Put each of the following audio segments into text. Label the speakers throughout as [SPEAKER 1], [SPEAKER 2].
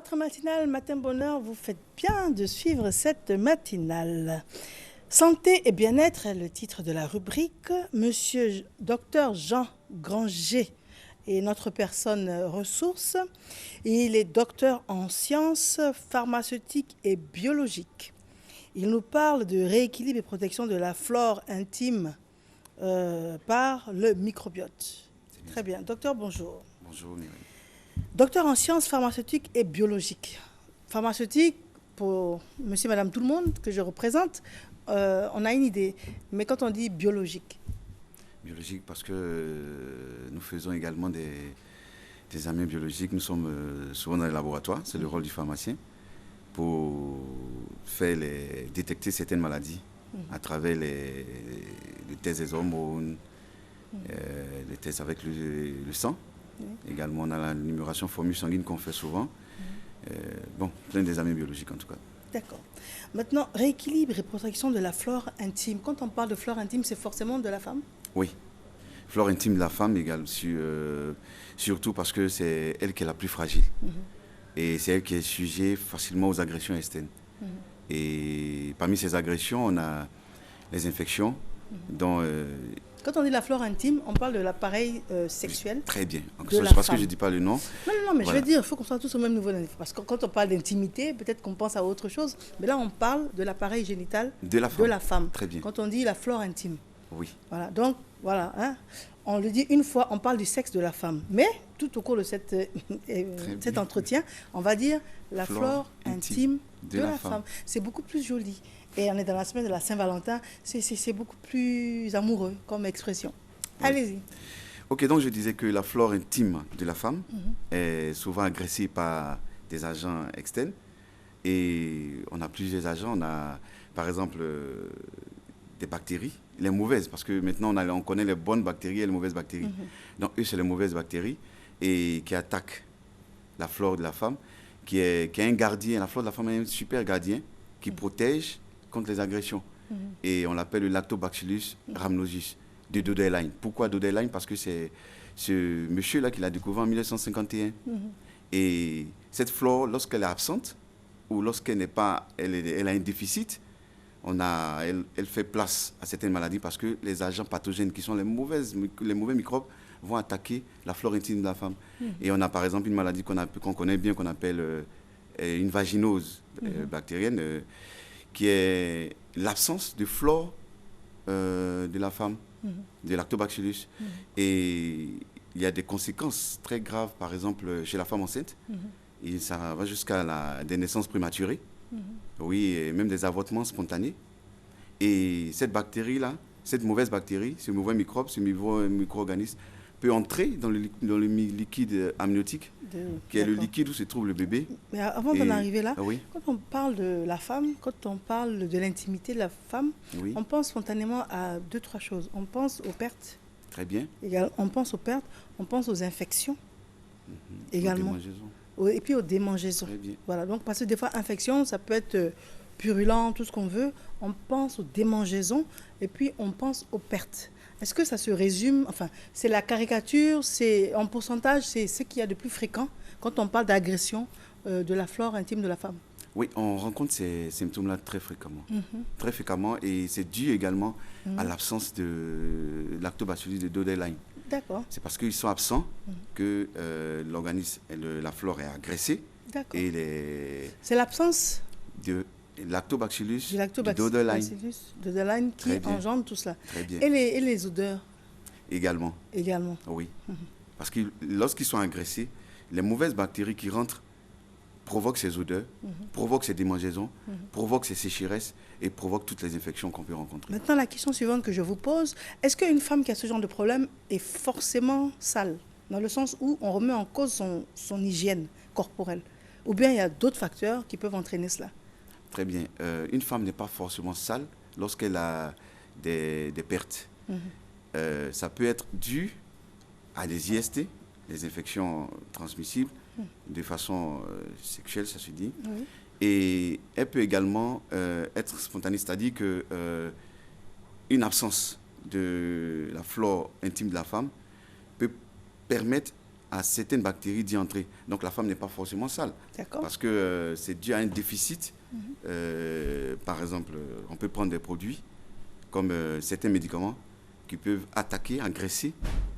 [SPEAKER 1] Votre matinale Matin Bonheur, vous faites bien de suivre cette matinale. Santé et bien-être est le titre de la rubrique. Monsieur Dr Jean Granger est notre personne ressource. Il est docteur en sciences pharmaceutiques et biologiques. Il nous parle de rééquilibre et protection de la flore intime par le microbiote. Très bien. Docteur, bonjour.
[SPEAKER 2] Bonjour, Mireille.
[SPEAKER 1] Docteur en sciences pharmaceutiques et biologiques. Pharmaceutique, pour monsieur et madame tout le monde que je représente, on a une idée. Mais quand on dit biologique?
[SPEAKER 2] Biologique parce que nous faisons également des examens biologiques. Nous sommes souvent dans les laboratoires. C'est le rôle du pharmacien pour détecter certaines maladies à travers les tests des hormones, les tests avec le sang. Également, on a la numération formule sanguine qu'on fait souvent. Plein d'examens biologiques en tout cas. D'accord.
[SPEAKER 1] Maintenant, rééquilibre et protection de la flore intime. Quand on parle de flore intime, c'est forcément de la femme?
[SPEAKER 2] Oui. Flore intime de la femme égale surtout parce que c'est elle qui est la plus fragile. Et c'est elle qui est sujet facilement aux agressions externes. Et parmi ces agressions, on a les infections dont...
[SPEAKER 1] Quand on dit la flore intime, on parle de l'appareil sexuel.
[SPEAKER 2] Très bien. C'est parce que je ne dis pas le nom.
[SPEAKER 1] Non, mais voilà. Je veux dire, il faut qu'on soit tous au même niveau. Parce que quand on parle d'intimité, peut-être qu'on pense à autre chose. Mais là, on parle de l'appareil génital de la femme.
[SPEAKER 2] Très bien.
[SPEAKER 1] Quand on dit la flore intime.
[SPEAKER 2] Oui.
[SPEAKER 1] Voilà. Donc, voilà. Hein, on le dit une fois, on parle du sexe de la femme. Mais tout au cours de cet entretien, on va dire la flore intime de la femme. C'est beaucoup plus joli. Et on est dans la semaine de la Saint-Valentin, c'est beaucoup plus amoureux comme expression. Oui. Allez-y.
[SPEAKER 2] Ok, donc je disais que la flore intime de la femme est souvent agressée par des agents externes. Et on a plusieurs agents. On a, par exemple, des bactéries, les mauvaises, parce que maintenant on connaît les bonnes bactéries et les mauvaises bactéries. Donc eux, c'est les mauvaises bactéries et qui attaquent la flore de la femme, qui est un gardien. La flore de la femme est un super gardien qui protège contre les agressions. Et on l'appelle le Lactobacillus rhamnosus de Doederlein. Pourquoi Doederlein? Parce que c'est ce monsieur-là qui l'a découvert en 1951. Et cette flore, lorsqu'elle est absente, ou lorsqu'elle n'est pas, elle a un déficit, elle fait place à certaines maladies parce que les agents pathogènes qui sont les mauvais microbes vont attaquer la flore intime de la femme. Et on a par exemple une maladie qu'on connaît bien, qu'on appelle une vaginose bactérienne, qui est l'absence de flore de la femme, de lactobacillus. Et il y a des conséquences très graves, par exemple, chez la femme enceinte. Et ça va jusqu'à des naissances prématurées. Oui, et même des avortements spontanés. Et cette bactérie-là, cette mauvaise bactérie, ce mauvais microbe, ce micro-organisme, peut entrer dans le liquide amniotique, qui est le liquide où se trouve le bébé.
[SPEAKER 1] Mais avant d'en arriver là,
[SPEAKER 2] oui.
[SPEAKER 1] Quand on parle de la femme, quand on parle de l'intimité de la femme, on pense spontanément à 2-3 choses. On pense aux pertes.
[SPEAKER 2] Très bien.
[SPEAKER 1] On pense aux pertes, on pense aux infections également.
[SPEAKER 2] Aux démangeaisons.
[SPEAKER 1] Et puis aux démangeaisons.
[SPEAKER 2] Très bien.
[SPEAKER 1] Voilà, donc parce que des fois, infection, ça peut être purulent, tout ce qu'on veut. On pense aux démangeaisons et puis on pense aux pertes. Est-ce que ça se résume, enfin, c'est la caricature, c'est en pourcentage, c'est ce qu'il y a de plus fréquent quand on parle d'agression de la flore intime de la femme?
[SPEAKER 2] Oui, on rencontre ces symptômes-là très fréquemment. Très fréquemment, et c'est dû également à l'absence de lactobacillus de Doederlein.
[SPEAKER 1] D'accord.
[SPEAKER 2] C'est parce qu'ils sont absents que l'organisme, la flore est agressée.
[SPEAKER 1] D'accord.
[SPEAKER 2] C'est
[SPEAKER 1] l'absence
[SPEAKER 2] de lactobacillus
[SPEAKER 1] de Doederlein qui engendre tout cela.
[SPEAKER 2] Très bien.
[SPEAKER 1] Et les odeurs?
[SPEAKER 2] Également. Oui. Parce que lorsqu'ils sont agressés, les mauvaises bactéries qui rentrent provoquent ces odeurs, provoquent ces démangeaisons, provoquent ces sécheresses et provoquent toutes les infections qu'on peut rencontrer.
[SPEAKER 1] Maintenant, la question suivante que je vous pose, est-ce qu'une femme qui a ce genre de problème est forcément sale, dans le sens où on remet en cause son hygiène corporelle? Ou bien il y a d'autres facteurs qui peuvent entraîner cela?
[SPEAKER 2] Très bien. Une femme n'est pas forcément sale lorsqu'elle a des pertes. Ça peut être dû à des IST, des infections transmissibles, de façon sexuelle, ça se dit. Et elle peut également être spontanée, c'est-à-dire qu'une absence de la flore intime de la femme peut permettre à certaines bactéries d'y entrer. Donc la femme n'est pas forcément sale.
[SPEAKER 1] D'accord.
[SPEAKER 2] Parce que c'est dû à un déficit. Par exemple, on peut prendre des produits comme certains médicaments qui peuvent attaquer, agresser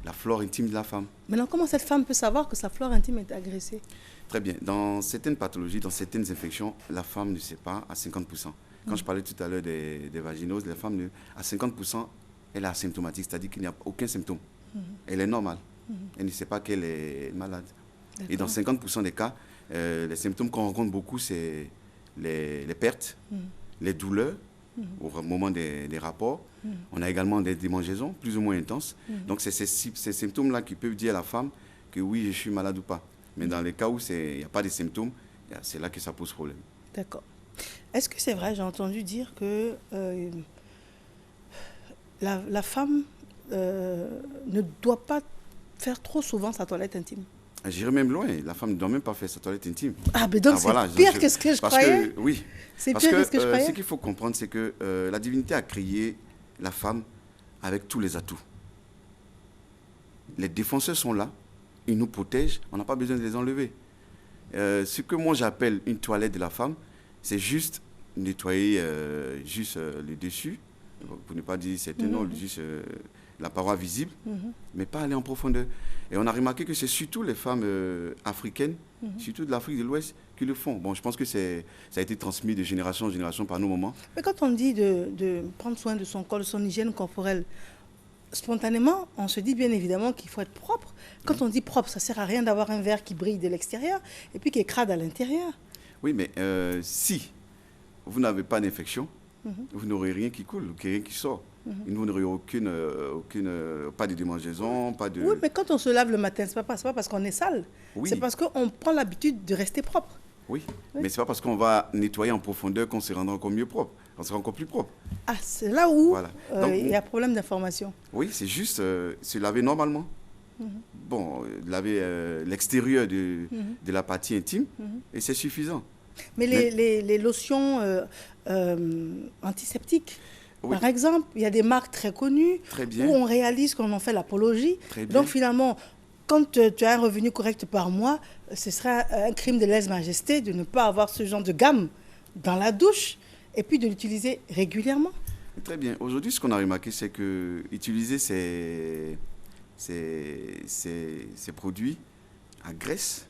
[SPEAKER 2] la flore intime de la femme.
[SPEAKER 1] Maintenant, comment cette femme peut savoir que sa flore intime est agressée?
[SPEAKER 2] Très bien. Dans certaines pathologies, dans certaines infections, la femme ne sait pas à 50%. Quand je parlais tout à l'heure des vaginoses, la femme, à 50%, elle est asymptomatique, c'est-à-dire qu'il n'y a aucun symptôme. Elle est normale. Elle ne sait pas qu'elle est malade. Et dans 50% des cas, les symptômes qu'on rencontre beaucoup, c'est les pertes, les douleurs au moment des rapports. On a également des démangeaisons plus ou moins intenses. Donc, c'est ces symptômes-là qui peuvent dire à la femme que oui, je suis malade ou pas. Mais dans les cas où il n'y a pas de symptômes, c'est là que ça pose problème.
[SPEAKER 1] D'accord. Est-ce que c'est vrai, j'ai entendu dire que la femme ne doit pas faire trop souvent sa toilette intime?
[SPEAKER 2] J'irais même loin, la femme ne doit même pas faire sa toilette intime.
[SPEAKER 1] Ah, mais donc c'est pire que ce que je croyais.
[SPEAKER 2] Oui,
[SPEAKER 1] c'est pire que ce que je croyais.
[SPEAKER 2] Ce qu'il faut comprendre, c'est que la divinité a créé la femme avec tous les atouts. Les défenseurs sont là, ils nous protègent, on n'a pas besoin de les enlever. Ce que moi j'appelle une toilette de la femme, c'est juste nettoyer le dessus, pour ne pas dire certains noms, juste la paroi visible, mais pas aller en profondeur. Et on a remarqué que c'est surtout les femmes africaines, surtout de l'Afrique de l'Ouest, qui le font. Bon, je pense que ça a été transmis de génération en génération par nos mamans.
[SPEAKER 1] Mais quand on dit de prendre soin de son corps, de son hygiène corporelle, spontanément, on se dit bien évidemment qu'il faut être propre. Quand on dit propre, ça ne sert à rien d'avoir un verre qui brille de l'extérieur et puis qui est crade à l'intérieur.
[SPEAKER 2] Oui, mais si vous n'avez pas d'infection, vous n'aurez rien qui coule, rien qui sort. Vous n'aurez pas de démangeaison, pas de...
[SPEAKER 1] Oui, mais quand on se lave le matin, ce n'est pas parce qu'on est sale.
[SPEAKER 2] Oui.
[SPEAKER 1] C'est parce qu'on prend l'habitude de rester propre.
[SPEAKER 2] Oui, mais ce n'est pas parce qu'on va nettoyer en profondeur qu'on se rendra encore mieux propre. On sera encore plus propre.
[SPEAKER 1] Ah, c'est là où
[SPEAKER 2] voilà. Donc,
[SPEAKER 1] il y a problème d'information.
[SPEAKER 2] Oui, c'est juste se laver normalement. Bon, laver l'extérieur de la partie intime, et c'est suffisant.
[SPEAKER 1] Mais les lotions antiseptiques, par exemple, il y a des marques très connues où on réalise qu'on en fait l'apologie. Donc finalement, quand tu as un revenu correct par mois, ce serait un crime de lèse-majesté de ne pas avoir ce genre de gamme dans la douche et puis de l'utiliser régulièrement.
[SPEAKER 2] Très bien. Aujourd'hui, ce qu'on a remarqué, c'est que utiliser ces produits agresse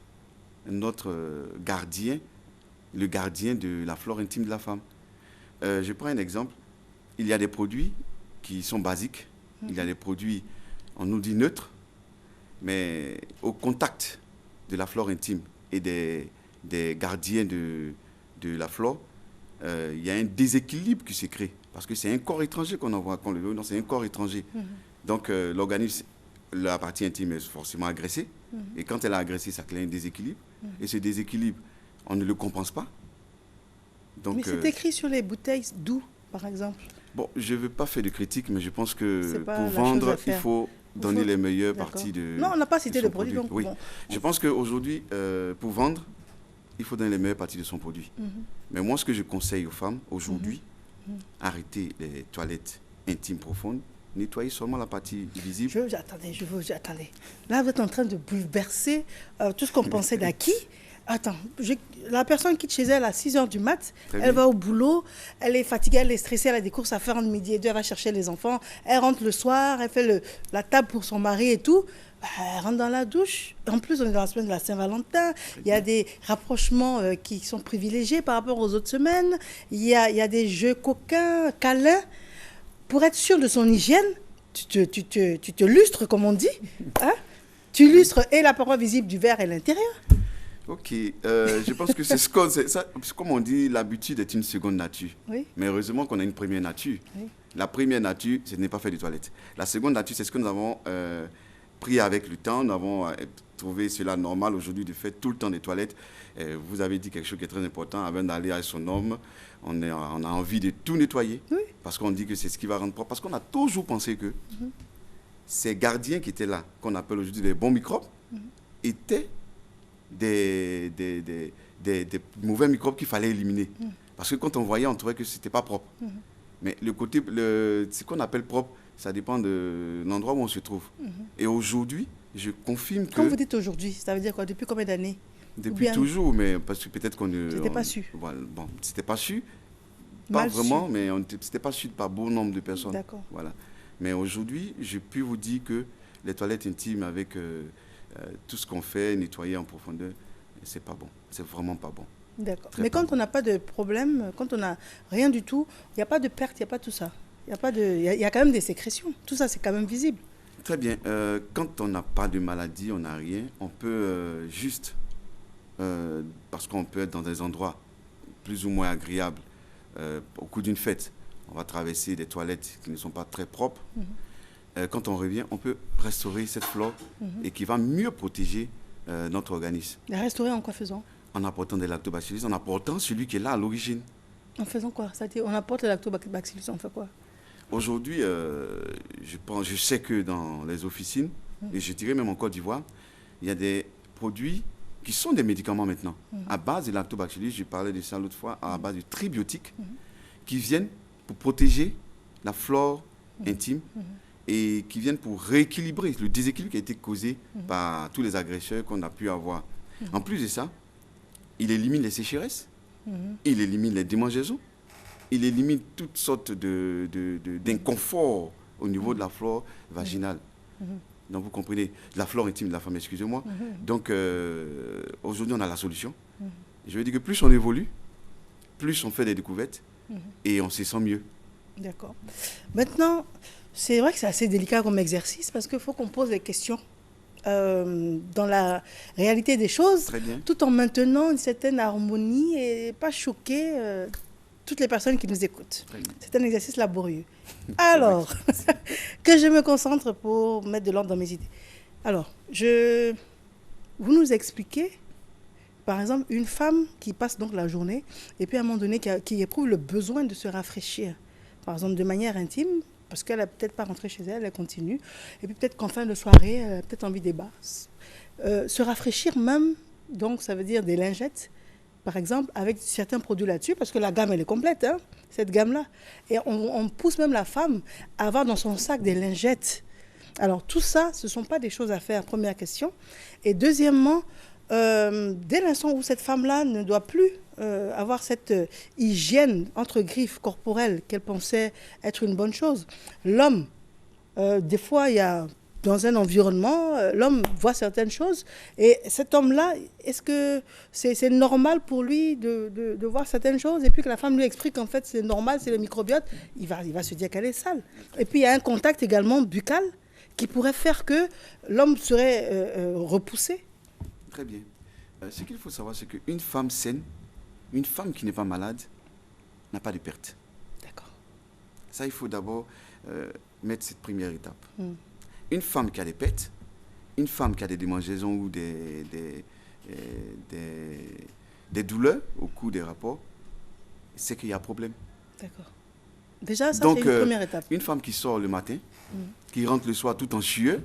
[SPEAKER 2] notre gardien, le gardien de la flore intime de la femme. Je prends un exemple. Il y a des produits qui sont basiques. Il y a des produits, on nous dit neutres, mais au contact de la flore intime et des gardiens de la flore, il y a un déséquilibre qui se crée. Parce que c'est un corps étranger qu'on envoie, non, c'est un corps étranger. Donc l'organisme, la partie intime est forcément agressée. Et quand elle est agressée, ça crée un déséquilibre. Et ce déséquilibre, on ne le compense pas. Donc,
[SPEAKER 1] mais c'est écrit sur les bouteilles d'où, par exemple?
[SPEAKER 2] Bon, je ne veux pas faire de critique, mais je pense que pour vendre, il faut donner les meilleures parties de...
[SPEAKER 1] Non, on n'a pas cité de produit. Donc
[SPEAKER 2] oui. Bon. Je pense qu'aujourd'hui, pour vendre, il faut donner les meilleures parties de son produit. Mais moi, ce que je conseille aux femmes, aujourd'hui, arrêtez les toilettes intimes profondes, nettoyez seulement la partie visible.
[SPEAKER 1] Attendez. Là, vous êtes en train de bouleverser tout ce qu'on pensait d'acquis. Attends, la personne quitte chez elle à 6h du mat, elle va au boulot, elle est fatiguée, elle est stressée, elle a des courses à faire entre midi et 2, elle va chercher les enfants, elle rentre le soir, elle fait la table pour son mari et tout, elle rentre dans la douche. En plus, on est dans la semaine de la Saint-Valentin, il y a des rapprochements qui sont privilégiés par rapport aux autres semaines, il y a des jeux coquins, câlins. Pour être sûr de son hygiène, tu te lustres, comme on dit, hein? Tu lustres et la paroi visible du verre et l'intérieur.
[SPEAKER 2] Ok, je pense que c'est comme on dit, l'habitude est une seconde nature.
[SPEAKER 1] Oui.
[SPEAKER 2] Mais heureusement qu'on a une première nature. Oui. La première nature, ce n'est pas faire de toilettes. La seconde nature, c'est ce que nous avons pris avec le temps. Nous avons trouvé cela normal aujourd'hui de faire tout le temps des toilettes. Vous avez dit quelque chose qui est très important. Avant d'aller à son homme, on a envie de tout nettoyer. Oui. Parce qu'on dit que c'est ce qui va rendre propre. Parce qu'on a toujours pensé que ces gardiens qui étaient là, qu'on appelle aujourd'hui les bons microbes, étaient des mauvais microbes qu'il fallait éliminer. Parce que quand on voyait, on trouvait que ce n'était pas propre. Mais ce qu'on appelle propre, ça dépend de l'endroit où on se trouve. Et aujourd'hui, je confirme que...
[SPEAKER 1] Quand vous dites aujourd'hui, ça veut dire quoi? Depuis combien d'années?
[SPEAKER 2] Depuis toujours, mais parce que peut-être qu'on ne...
[SPEAKER 1] C'était pas su.
[SPEAKER 2] Voilà, bon, c'était pas su. Pas
[SPEAKER 1] Mal
[SPEAKER 2] vraiment,
[SPEAKER 1] su.
[SPEAKER 2] mais c'était pas su par bon nombre de personnes.
[SPEAKER 1] D'accord.
[SPEAKER 2] Voilà. Mais aujourd'hui, je peux vous dire que les toilettes intimes avec tout ce qu'on fait, nettoyer en profondeur, c'est pas bon. C'est vraiment pas bon.
[SPEAKER 1] D'accord.
[SPEAKER 2] Très
[SPEAKER 1] Mais
[SPEAKER 2] pas
[SPEAKER 1] quand
[SPEAKER 2] bon.
[SPEAKER 1] on n'a pas de problème, quand on n'a rien du tout, il n'y a pas de perte, il n'y a pas tout ça. Il y a quand même des sécrétions. Tout ça, c'est quand même visible.
[SPEAKER 2] Très bien. Quand on n'a pas de maladie, on n'a rien, on peut juste, parce qu'on peut être dans des endroits plus ou moins agréables, au cours d'une fête, on va traverser des toilettes qui ne sont pas très propres. Quand on revient, on peut restaurer cette flore et qui va mieux protéger notre organisme.
[SPEAKER 1] La restaurer en quoi faisant?
[SPEAKER 2] En apportant des lactobacillus, en apportant celui qui est là à l'origine.
[SPEAKER 1] En faisant quoi? On apporte le lactobacillus, on fait quoi?
[SPEAKER 2] Aujourd'hui, je sais que dans les officines, et je dirais même en Côte d'Ivoire, il y a des produits qui sont des médicaments maintenant, à base de lactobacillus, je parlais de ça l'autre fois, à base de tribiotiques, qui viennent pour protéger la flore intime et qui viennent pour rééquilibrer le déséquilibre qui a été causé par tous les agresseurs qu'on a pu avoir. En plus de ça, il élimine les sécheresses, il élimine les démangeaisons, il élimine toutes sortes d'inconforts au niveau de la flore vaginale. Donc vous comprenez, la flore intime de la femme, excusez-moi. Donc aujourd'hui, on a la solution. Je veux dire que plus on évolue, plus on fait des découvertes et on se sent mieux.
[SPEAKER 1] D'accord. Maintenant, c'est vrai que c'est assez délicat comme exercice parce qu'il faut qu'on pose des questions dans la réalité des choses,
[SPEAKER 2] Très bien.
[SPEAKER 1] tout en maintenant une certaine harmonie et pas choquer toutes les personnes qui nous écoutent. C'est un exercice laborieux. Alors, que je me concentre pour mettre de l'ordre dans mes idées. Alors, vous nous expliquez, par exemple, une femme qui passe donc la journée et puis à un moment donné qui éprouve le besoin de se rafraîchir, par exemple de manière intime, parce qu'elle n'a peut-être pas rentré chez elle, elle continue, et puis peut-être qu'en fin de soirée, elle a peut-être envie des bars. Se rafraîchir même, donc ça veut dire des lingettes, par exemple, avec certains produits là-dessus, parce que la gamme, elle est complète, hein, cette gamme-là. Et on pousse même la femme à avoir dans son sac des lingettes. Alors, tout ça, ce ne sont pas des choses à faire, première question. Et deuxièmement, dès l'instant où cette femme-là ne doit plus avoir cette hygiène, entre griffes, corporelle, qu'elle pensait être une bonne chose, l'homme, des fois, il y a... Dans un environnement, l'homme voit certaines choses. Et cet homme-là, est-ce que c'est normal pour lui de voir certaines choses? Et puis que la femme lui explique qu'en fait, c'est normal, c'est le microbiote. Il va se dire qu'elle est sale. Et puis, il y a un contact également buccal qui pourrait faire que l'homme serait repoussé.
[SPEAKER 2] Très bien. Ce qu'il faut savoir, c'est qu'une femme saine, une femme qui n'est pas malade, n'a pas de perte.
[SPEAKER 1] D'accord.
[SPEAKER 2] Ça, il faut d'abord mettre cette première étape. Une femme qui a des pertes, une femme qui a des démangeaisons ou des douleurs au cours des rapports, c'est qu'il y a un problème.
[SPEAKER 1] D'accord. Déjà, ça,
[SPEAKER 2] Donc,
[SPEAKER 1] c'est une première étape.
[SPEAKER 2] Une femme qui sort le matin, qui rentre le soir tout en sueur,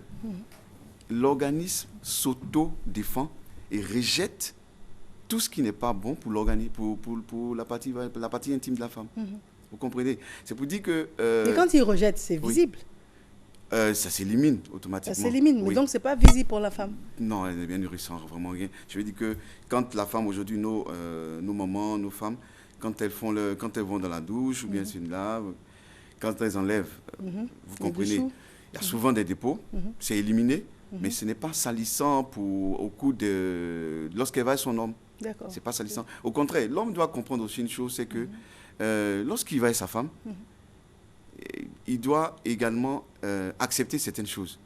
[SPEAKER 2] l'organisme s'auto-défend et rejette tout ce qui n'est pas bon pour l'organisme, pour la partie intime de la femme. Vous comprenez? C'est pour dire que...
[SPEAKER 1] Et quand il rejette, c'est visible.
[SPEAKER 2] Ça s'élimine automatiquement.
[SPEAKER 1] Ça s'élimine, mais donc c'est pas visible pour la femme.
[SPEAKER 2] Non, elle est bien nourrissante, vraiment rien. Je veux dire que quand la femme aujourd'hui, nos mamans, nos femmes, quand elles vont dans la douche ou bien c'est une lave, quand elles enlèvent, vous comprenez, il y a souvent des dépôts, c'est éliminé, mais ce n'est pas salissant au coup de lorsqu'elle va avec son homme.
[SPEAKER 1] D'accord.
[SPEAKER 2] C'est pas salissant. Au contraire, l'homme doit comprendre aussi une chose, c'est que lorsqu'il va avec sa femme, il doit également accepter certaines choses.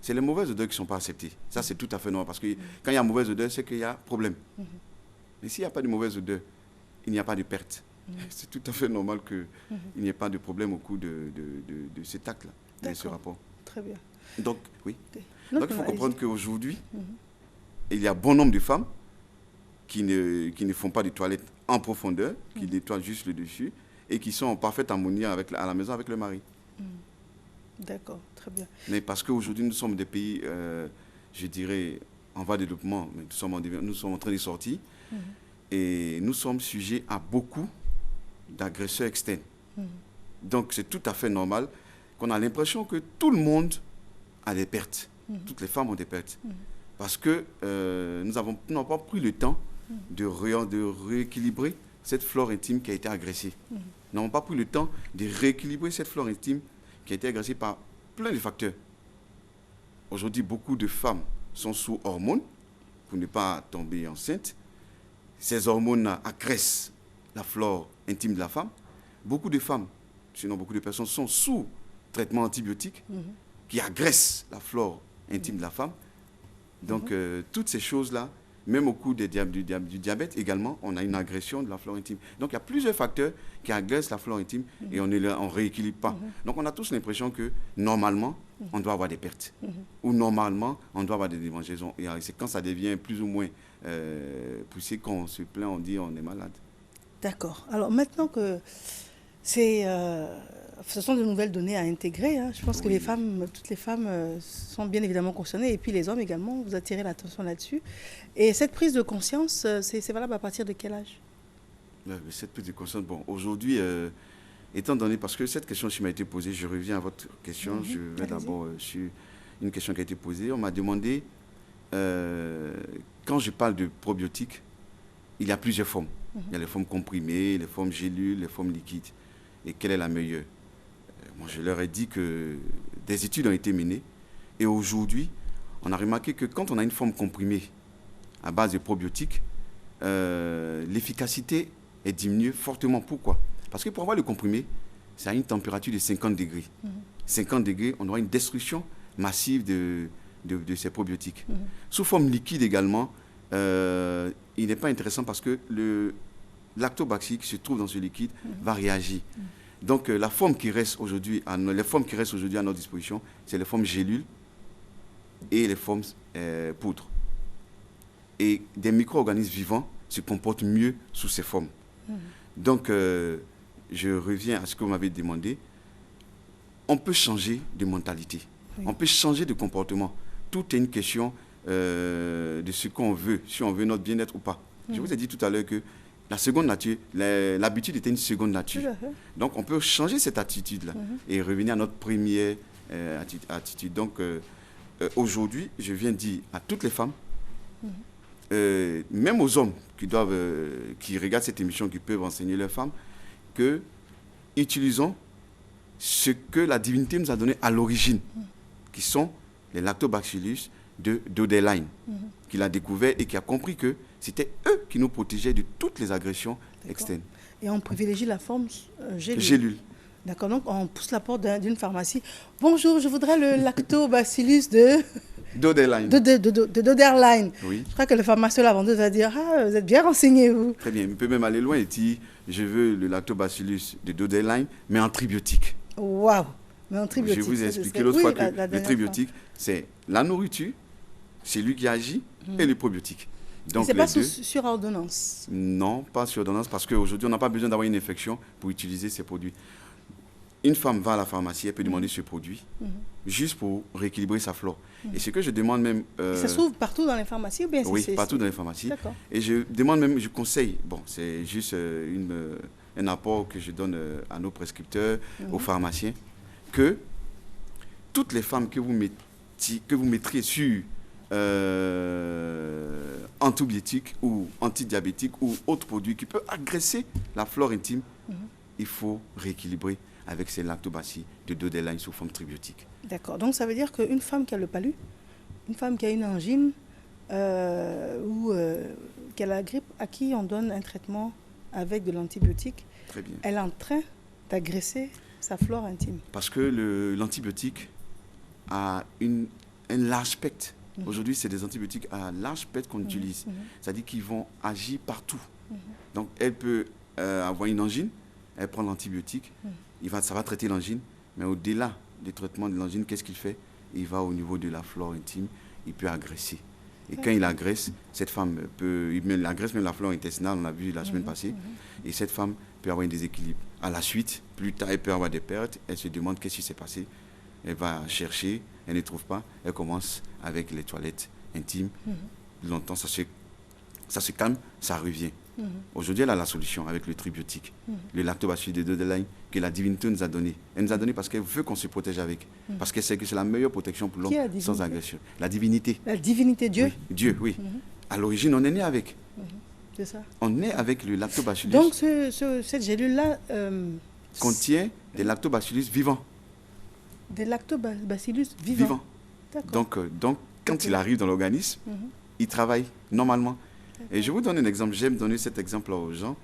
[SPEAKER 2] C'est les mauvaises odeurs qui ne sont pas acceptées. Ça, c'est tout à fait normal. Parce que quand il y a mauvaise odeur, c'est qu'il y a problème. Mais s'il n'y a pas de mauvaise odeur, il n'y a pas de perte. C'est tout à fait normal qu'il n'y ait pas de problème au cours de cet acte-là, de ce rapport.
[SPEAKER 1] Très bien.
[SPEAKER 2] Donc, oui.
[SPEAKER 1] Okay.
[SPEAKER 2] Donc, il faut comprendre qu'aujourd'hui, il y a bon nombre de femmes qui ne font pas de toilettes en profondeur, qui nettoient juste le dessus, et qui sont en parfaite harmonie à la maison avec le mari.
[SPEAKER 1] D'accord, très bien.
[SPEAKER 2] Mais parce qu'aujourd'hui, nous sommes des pays, je dirais, en voie de développement, mais nous sommes en train de sortir, et nous sommes sujets à beaucoup d'agresseurs externes. Donc, c'est tout à fait normal qu'on a l'impression que tout le monde a des pertes. toutes les femmes ont des pertes. Parce que nous n'avons pas pris le temps de rééquilibrer cette flore intime qui a été agressée. Nous n'avons pas pris le temps de rééquilibrer cette flore intime qui a été agressée par plein de facteurs. Aujourd'hui, beaucoup de femmes sont sous hormones pour ne pas tomber enceinte. Ces hormones agressent la flore intime de la femme. Beaucoup de femmes, sinon beaucoup de personnes, sont sous traitement antibiotique qui agressent la flore intime de la femme. Donc, toutes ces choses-là, même au cours du diabète également, on a une agression de la flore intime. Donc, il y a plusieurs facteurs qui agressent la flore intime et on ne rééquilibre pas. Donc, on a tous l'impression que, normalement, on doit avoir des pertes. Ou normalement, on doit avoir des démangeaisons. Et c'est quand ça devient plus ou moins poussé qu'on se plaint, on dit on est malade.
[SPEAKER 1] D'accord. Alors, maintenant que ce sont de nouvelles données à intégrer, hein. Je pense que toutes les femmes sont bien évidemment concernées, et puis les hommes également, vous attirez l'attention là-dessus. Et cette prise de conscience, c'est valable à partir de quel âge?
[SPEAKER 2] Cette prise de conscience, bon, aujourd'hui, étant donné, parce que cette question qui m'a été posée, je reviens à votre question, je vais d'abord sur une question qui a été posée. On m'a demandé, quand je parle de probiotiques, il y a plusieurs formes. Il y a les formes comprimées, les formes gélules, les formes liquides. Et quelle est la meilleure? Moi, je leur ai dit que des études ont été menées. Et aujourd'hui, on a remarqué que quand on a une forme comprimée à base de probiotiques, l'efficacité est diminuée fortement. Pourquoi? Parce que pour avoir le comprimé, c'est à une température de 50 degrés. 50 degrés, on aura une destruction massive de ces probiotiques. Sous forme liquide également, il n'est pas intéressant parce que le lactobacille qui se trouve dans ce liquide va réagir. Donc, les formes qui restent aujourd'hui à notre disposition, c'est les formes gélules et les formes poudre. Et des micro-organismes vivants se comportent mieux sous ces formes. Donc, je reviens à ce que vous m'avez demandé. On peut changer de mentalité. On peut changer de comportement. Tout est une question de ce qu'on veut, si on veut notre bien-être ou pas. Je vous ai dit tout à l'heure que la seconde nature, l'habitude était une seconde nature. Donc, on peut changer cette attitude-là et revenir à notre première attitude. Donc, aujourd'hui, je viens dire à toutes les femmes, même aux hommes qui regardent cette émission, qui peuvent enseigner leurs femmes, que utilisons ce que la divinité nous a donné à l'origine, qui sont les lactobacillus de Dodeline, qu'il a découvert et qui a compris que c'était eux qui nous protégeaient de toutes les agressions externes.
[SPEAKER 1] Et on privilégie la forme
[SPEAKER 2] gélule.
[SPEAKER 1] D'accord, donc on pousse la porte d'une pharmacie. Bonjour, je voudrais le lactobacillus de
[SPEAKER 2] Dodeline.
[SPEAKER 1] De Dodeline.
[SPEAKER 2] Oui.
[SPEAKER 1] Je crois que le pharmacien, la vendeuse va dire, ah, vous êtes bien renseigné, vous.
[SPEAKER 2] Très bien, il peut même aller loin et dire, je veux le lactobacillus de Dodeline, mais en tribiotique.
[SPEAKER 1] Waouh, mais en tribiotique.
[SPEAKER 2] Je vous ai expliqué l'autre fois que le tribiotique, c'est la nourriture, c'est lui qui agit, et le probiotique.
[SPEAKER 1] Donc, c'est pas sur ordonnance? Non,
[SPEAKER 2] pas sur ordonnance, parce qu'aujourd'hui, on n'a pas besoin d'avoir une infection pour utiliser ces produits. Une femme va à la pharmacie, elle peut demander ce produit, juste pour rééquilibrer sa flore. Et ce que je demande même...
[SPEAKER 1] ça se trouve partout dans les pharmacies ou bien
[SPEAKER 2] oui, partout dans les pharmacies.
[SPEAKER 1] D'accord.
[SPEAKER 2] Et je demande même, je conseille, bon, c'est juste un apport que je donne à nos prescripteurs, aux pharmaciens, que toutes les femmes que vous mettriez sur antibiotiques ou antidiabétiques ou autres produits qui peuvent agresser la flore intime, il faut rééquilibrer avec ces lactobacilles de Dodeline sous forme tribiotique.
[SPEAKER 1] D'accord. Donc, ça veut dire qu'une femme qui a le palu, une femme qui a une angine ou qui a la grippe, à qui on donne un traitement avec de l'antibiotique,
[SPEAKER 2] très bien,
[SPEAKER 1] elle est en train d'agresser sa flore intime.
[SPEAKER 2] Parce que l'antibiotique a un large spectre. Aujourd'hui, c'est des antibiotiques à large spectre qu'on utilise. C'est-à-dire qu'ils vont agir partout. Donc, elle peut avoir une angine, elle prend l'antibiotique, ça va traiter l'angine, mais au-delà du traitement de l'angine, qu'est-ce qu'il fait? Il va au niveau de la flore intime, il peut agresser. Et quand il agresse, cette femme il agresse même la flore intestinale, on l'a vu la semaine passée, et cette femme peut avoir un déséquilibre. À la suite, plus tard, elle peut avoir des pertes, elle se demande qu'est-ce qui s'est passé, elle va chercher, elle ne trouve pas, elle commence avec les toilettes intimes, longtemps ça se calme, ça revient. Aujourd'hui, elle a la solution avec le tribiotique, le lactobacillus de Dodeline que la divinité nous a donné. Elle nous a donné parce qu'elle veut qu'on se protège avec. Parce qu'elle sait que c'est la meilleure protection pour l'homme sans agression. La divinité.
[SPEAKER 1] La divinité, Dieu.
[SPEAKER 2] Oui, Dieu, oui. À l'origine, on est né avec.
[SPEAKER 1] C'est ça.
[SPEAKER 2] On est avec le lactobacillus.
[SPEAKER 1] Donc, cette gélule-là...
[SPEAKER 2] contient des lactobacillus vivants.
[SPEAKER 1] Des lactobacillus vivants.
[SPEAKER 2] Donc, quand il arrive dans l'organisme, il travaille normalement. Et je vous donne un exemple. J'aime donner cet exemple-là aux gens.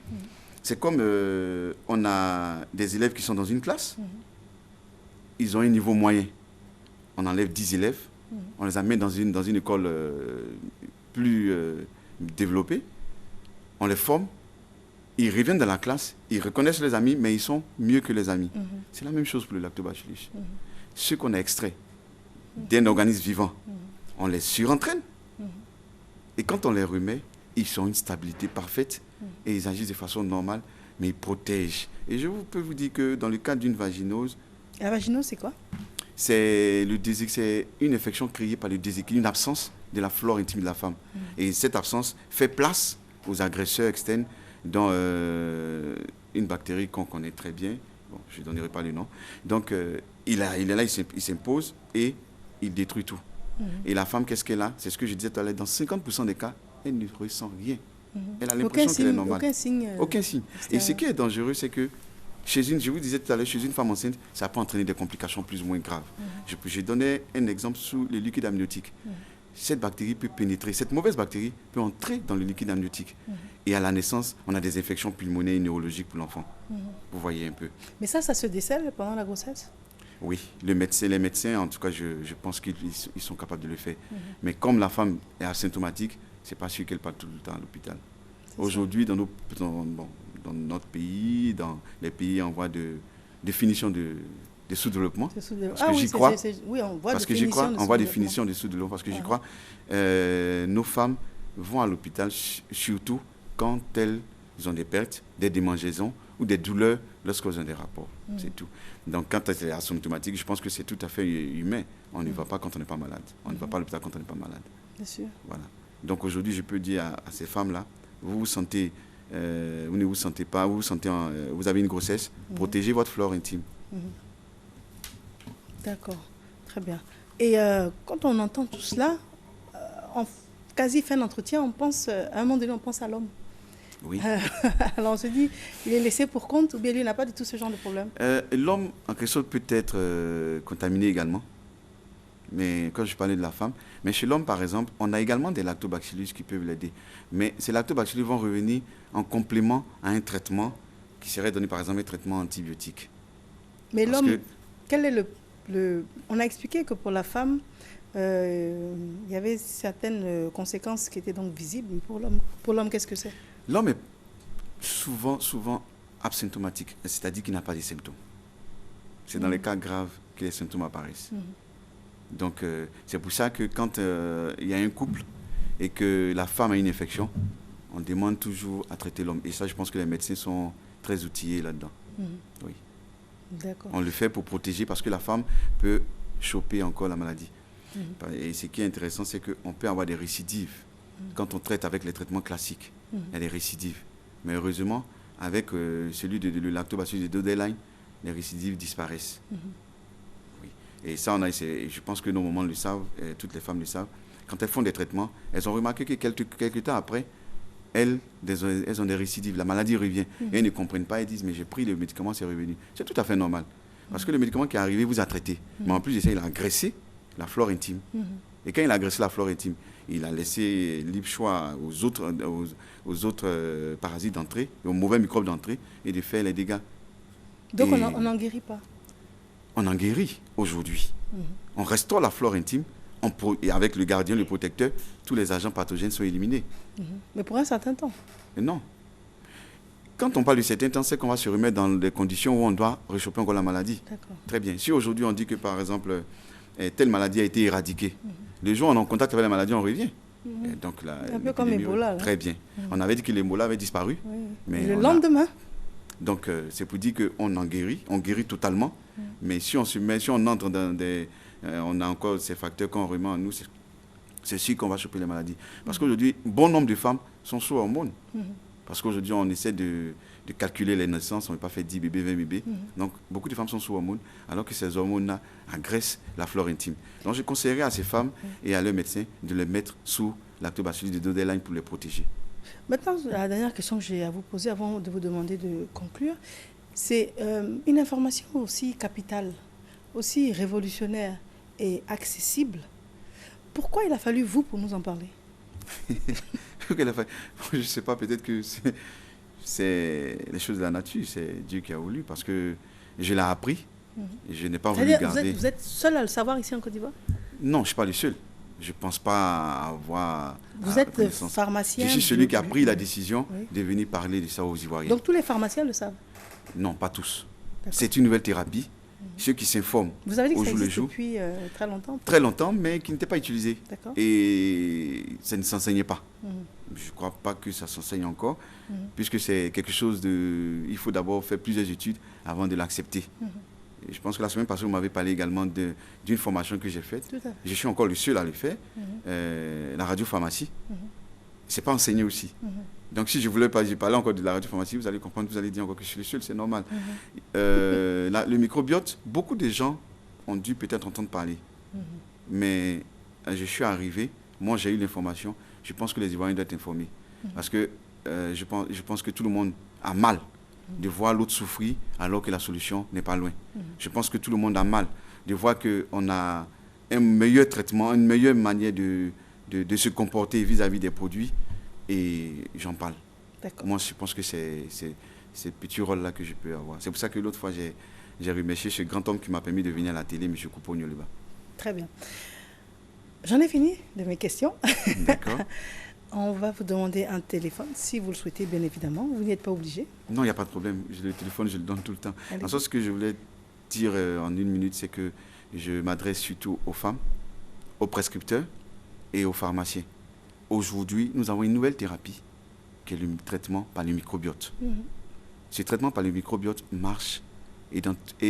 [SPEAKER 2] C'est comme on a des élèves qui sont dans une classe. Ils ont un niveau moyen. On enlève 10 élèves. On les amène dans une école plus développée. On les forme. Ils reviennent dans la classe. Ils reconnaissent les amis, mais ils sont mieux que les amis. C'est la même chose pour le lactobacillus. Ceux qu'on a extraits d'un organisme vivant, on les surentraîne. Et quand on les remet, ils sont une stabilité parfaite et ils agissent de façon normale, mais ils protègent. Et je peux vous dire que dans le cas d'une vaginose...
[SPEAKER 1] La vaginose, c'est quoi?
[SPEAKER 2] C'est une infection créée par le déséquilibre, une absence de la flore intime de la femme. Et cette absence fait place aux agresseurs externes dans une bactérie qu'on connaît très bien. Bon, je ne donnerai pas le nom. Donc, il est là, il s'impose et il détruit tout. Et la femme, qu'est-ce qu'elle a? C'est ce que je disais tout à l'heure. Dans 50% des cas, elle ne ressent rien. Elle a l'impression qu'elle est normale.
[SPEAKER 1] Aucun signe.
[SPEAKER 2] Aucun signe. Et ce qui est dangereux, c'est que je vous disais tout à l'heure, chez une femme enceinte, ça peut entraîner des complications plus ou moins graves. Je donnais un exemple sous le liquide amniotique. Cette bactérie peut pénétrer, cette mauvaise bactérie peut entrer dans le liquide amniotique. Et à la naissance, on a des infections pulmonaires et neurologiques pour l'enfant. Vous voyez un peu.
[SPEAKER 1] Mais ça se décèle pendant la grossesse?
[SPEAKER 2] Oui, les médecins, en tout cas, je pense qu'ils sont capables de le faire. Mais comme la femme est asymptomatique, ce n'est pas sûr qu'elle parte tout le temps à l'hôpital. Aujourd'hui, dans notre pays, dans les pays en voie de définition de sous-développement, parce que j'y crois, on voit définition de sous-développement, parce que j'y crois, nos femmes vont à l'hôpital surtout quand elles ont des pertes, des démangeaisons ou des douleurs lorsqu'elles ont des rapports. C'est tout. Donc, quand elle est asymptomatique, je pense que c'est tout à fait humain. On ne va pas quand on n'est pas malade. On ne va pas à l'hôpital quand on n'est pas malade.
[SPEAKER 1] Bien sûr.
[SPEAKER 2] Voilà. Donc, aujourd'hui, je peux dire à ces femmes-là, vous ne vous sentez pas, vous avez une grossesse, protégez votre flore intime.
[SPEAKER 1] D'accord, très bien. Et quand on entend tout cela, en quasi fin d'entretien, on pense, à un moment donné, on pense à l'homme.
[SPEAKER 2] Oui.
[SPEAKER 1] Alors on se dit, il est laissé pour compte ou bien lui n'a pas du tout ce genre de problème?
[SPEAKER 2] L'homme, en quelque sorte, peut être contaminé également. Mais quand je parlais de la femme, mais chez l'homme, par exemple, on a également des lactobacillus qui peuvent l'aider. Mais ces lactobacillus vont revenir en complément à un traitement qui serait donné, par exemple, un traitement antibiotique.
[SPEAKER 1] Mais l'homme, quel est on a expliqué que pour la femme, il y avait certaines conséquences qui étaient donc visibles. Pour l'homme, qu'est-ce que c'est?
[SPEAKER 2] L'homme est souvent asymptomatique, c'est-à-dire qu'il n'a pas de symptômes. C'est dans les cas graves que les symptômes apparaissent. Donc, c'est pour ça que quand il y a un couple et que la femme a une infection, on demande toujours à traiter l'homme. Et ça, je pense que les médecins sont très outillés là-dedans. Oui.
[SPEAKER 1] D'accord.
[SPEAKER 2] On le fait pour protéger parce que la femme peut choper encore la maladie. Et ce qui est intéressant, c'est qu'on peut avoir des récidives. Quand on traite avec les traitements classiques, il y a des récidives. Mais heureusement, avec celui de lactobacillus de Dodeline, les récidives disparaissent. Oui. Et ça, je pense que nos mamans le savent, toutes les femmes le savent. Quand elles font des traitements, elles ont remarqué que quelques temps après, elles ont des récidives. La maladie revient. Et elles ne comprennent pas. Elles disent, mais j'ai pris le médicament, c'est revenu. C'est tout à fait normal. Parce que le médicament qui est arrivé vous a traité. Mais en plus de ça, il a agressé la flore intime. Et quand il a agressé la flore intime, il a laissé libre choix aux autres parasites d'entrer, aux mauvais microbes d'entrer et de faire les dégâts.
[SPEAKER 1] Donc on n'en guérit pas?
[SPEAKER 2] On en guérit aujourd'hui. On restaure la flore intime et avec le gardien, le protecteur, tous les agents pathogènes sont éliminés.
[SPEAKER 1] Mais pour un certain temps?
[SPEAKER 2] Et non. Quand on parle de certain temps, c'est qu'on va se remettre dans des conditions où on doit réchauffer encore la maladie. Très bien. Si aujourd'hui on dit que par exemple, telle maladie a été éradiquée, le jour où on est en contact avec la maladie, on revient. Et donc,
[SPEAKER 1] un peu comme Ebola.
[SPEAKER 2] Très bien. On avait dit que l'Ebola avait disparu. Mais
[SPEAKER 1] le lendemain.
[SPEAKER 2] Donc, c'est pour dire qu'on en guérit, on guérit totalement. Mais si on entre dans on a encore ces facteurs qu'on remet en nous, c'est sûr qu'on va choper les maladies. Parce qu'aujourd'hui, bon nombre de femmes sont sous hormones. Parce qu'aujourd'hui, on essaie de calculer les naissances, on ne peut pas faire 10 bébés, 20 bébés. Donc, beaucoup de femmes sont sous hormones, alors que ces hormones-là agressent la flore intime. Donc, je conseillerais à ces femmes et à leurs médecins de les mettre sous lactobacillus de Dodeline pour les protéger.
[SPEAKER 1] Maintenant, la dernière question que j'ai à vous poser avant de vous demander de conclure, c'est une information aussi capitale, aussi révolutionnaire et accessible. Pourquoi il a fallu vous pour nous en parler?
[SPEAKER 2] Je ne sais pas, peut-être que c'est les choses de la nature, c'est Dieu qui a voulu, parce que je l'ai appris, et je n'ai pas voulu garder.
[SPEAKER 1] Vous êtes seul à le savoir ici en Côte d'Ivoire?
[SPEAKER 2] Non, je ne suis pas le seul. Je ne pense pas avoir...
[SPEAKER 1] Vous êtes pharmacien?
[SPEAKER 2] Je suis celui qui a pris la décision de venir parler de ça aux Ivoiriens.
[SPEAKER 1] Donc tous les pharmaciens le savent?
[SPEAKER 2] Non, pas tous. C'est une nouvelle thérapie. Ceux qui s'informent
[SPEAKER 1] vous avez dit que
[SPEAKER 2] au
[SPEAKER 1] ça
[SPEAKER 2] jour le
[SPEAKER 1] existe
[SPEAKER 2] jour.
[SPEAKER 1] Depuis très longtemps?
[SPEAKER 2] Très longtemps, mais qui n'était pas utilisé.
[SPEAKER 1] D'accord.
[SPEAKER 2] Et ça ne s'enseignait pas. Je ne crois pas que ça s'enseigne encore, puisque c'est quelque chose de... Il faut d'abord faire plusieurs études avant de l'accepter. Et je pense que la semaine passée, vous m'avez parlé également d'une formation que j'ai faite. Je suis encore le seul à le faire, la radiopharmacie. Ce n'est pas enseigné aussi. Donc si je voulais pas, j'ai parlé encore de la radiopharmacie, vous allez comprendre, vous allez dire encore que je suis le seul, c'est normal. Le microbiote, beaucoup de gens ont dû peut-être entendre parler. Mais je suis arrivé, moi j'ai eu l'information, je pense que les Ivoiriens doivent être informés. Parce que je pense que tout le monde a mal de voir l'autre souffrir alors que la solution n'est pas loin. Je pense que tout le monde a mal de voir qu'on a un meilleur traitement, une meilleure manière de se comporter vis-à-vis des produits. Et j'en parle. Moi, je pense que c'est ce petit rôle-là que je peux avoir. C'est pour ça que l'autre fois, j'ai remercié ce grand homme qui m'a permis de venir à la télé, M. Koupo-Nyoleba.
[SPEAKER 1] Très bien. J'en ai fini de mes questions.
[SPEAKER 2] D'accord.
[SPEAKER 1] On va vous demander un téléphone, si vous le souhaitez, bien évidemment. Vous n'êtes pas obligé.
[SPEAKER 2] Non, il n'y a pas de problème. Le téléphone, je le donne tout le temps. En fait, ce que je voulais dire en une minute, c'est que je m'adresse surtout aux femmes, aux prescripteurs et aux pharmaciens. Aujourd'hui, nous avons une nouvelle thérapie, qui est le traitement par le microbiote. Ce traitement par le microbiote marche et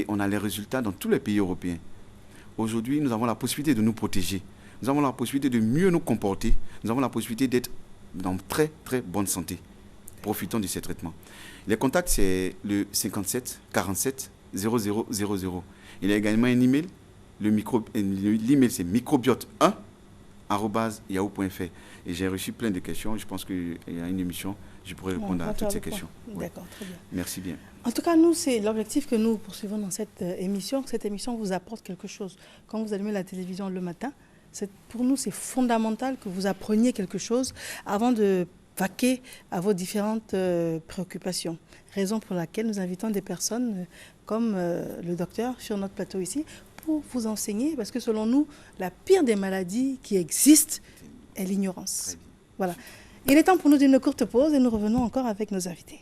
[SPEAKER 2] on a les résultats dans tous les pays européens. Aujourd'hui, nous avons la possibilité de nous protéger. Nous avons la possibilité de mieux nous comporter. Nous avons la possibilité d'être dans très, très bonne santé. Profitons de ces traitements. Les contacts, c'est le 57 47 0000. Il y a également un email. L'email, c'est microbiote1@yahoo.fr. Et j'ai reçu plein de questions. Je pense qu'il y a une émission, je pourrais répondre à toutes ces questions.
[SPEAKER 1] D'accord, très bien.
[SPEAKER 2] Merci bien.
[SPEAKER 1] En tout cas, nous, c'est l'objectif que nous poursuivons dans cette émission. Que cette émission vous apporte quelque chose. Quand vous allumez la télévision le matin, pour nous, c'est fondamental que vous appreniez quelque chose avant de vaquer à vos différentes préoccupations. Raison pour laquelle nous invitons des personnes comme le docteur sur notre plateau ici pour vous enseigner, parce que selon nous, la pire des maladies qui existent est l'ignorance. Voilà. Il est temps pour nous d'une courte pause et nous revenons encore avec nos invités.